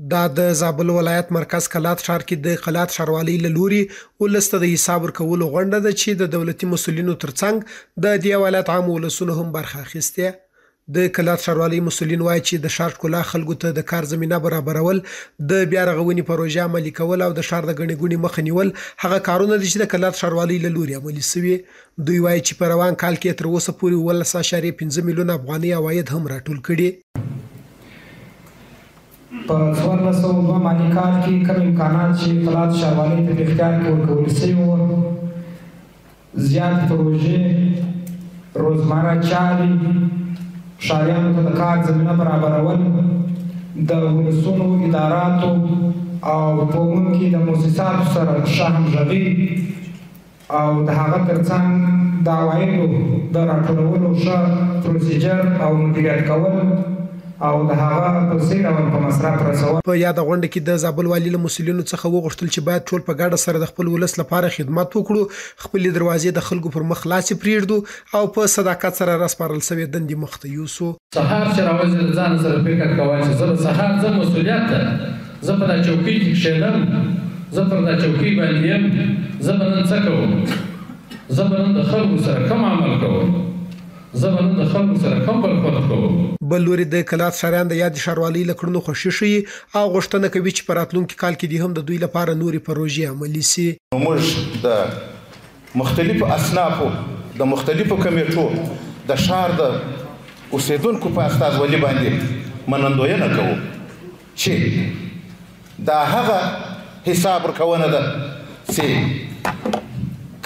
دا د زابل ولایت مرکز کلات ښار کې د کلات ښاروالۍ له لوري ولس ته د حساب ورکولو غونډه ده چې د دولتي مسؤلینو ترڅنګ د دې ولایت عام ولسونو هم برخه اخیستې. د کلات ښاروالۍ مسؤلین وایي چې د ښار ښکلا خلکو ته د کار زمینه برابرول، د بیا رغونې پروژې عملي کول او د ښار د ګڼې ګوڼې مخه نیول هغه کارونه دي چې د کلات ښاروالۍ له لوري عملي شوي. دوی وایي چې په روان کال کې تر اوسه پورې 11.5 میلیونه افغانۍ عواید هم راټول کړي. په 1402 مالي کال کې کوم امکانات چې کلات ښاروالۍ ته په اختیار کې ورکول شوي وو، زیات پروژې، روزمره چارې، ښاریانو ته د کار زمینه برابرول، د ولسونو اداراتو او پوهنکي د مؤسساتو سره ښه همغږي او د هغه ترڅنګ د عوایدو د راټولولو ښه پروسیجر او مدیریت کول او د هغه په څه ډول په مصرف رسول. په یاده غونډه کې د زابل والي له مسؤلینو څخه وغوښتل چې باید ټول په ګډه سره د خپل ولس لپاره خدمت وکړو، خپلې دروازې د خلکو پر مخ خلاصې پرېږدو او په صداقت سره راسپارل شوې دندې مخ ته یوسو. سهار چې راوځي ځان سره فکر کوه چې زه به سهار زه مسؤلیت ده، زه په دا چوکۍ کې کښېنم، زه پر دا چوکۍ باندې یم، زه به نن څه کوم، زه به نن د خلکو سره کوم عمل کوم، زه به نن د خلکو سره کوم برخورد کوم. بل لوري د کلات ښاریان د یادې ښاروالۍ له کړنو خوښي ښیي او غوښتنه کوي چې په راتلونکي کال کې دې هم د دوی لپاره نورې پروژې عملي شي. موږ د مختلفو اصنافو د مختلفو کمیټو د ښار د اوسیدونکو په استازولي باندې منندوینه کوو چې دا هغه حساب ورکونه ده چې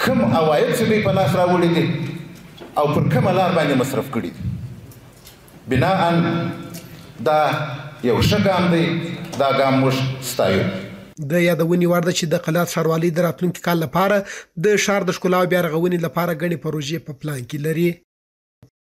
کوم عواید چې دوی په لاس راوړي دي او پر کومه لار باندې مصرف کړي دي. بناءً دا یو ښه ګام دی، دا ګام موږ ستایو. د یادونې وړ ده چې د کلات ښاروالۍ د راتلونکي کال لپاره د ښار د ښکلا او بیا رغونې لپاره ګڼې پروژې په پلان کې لري.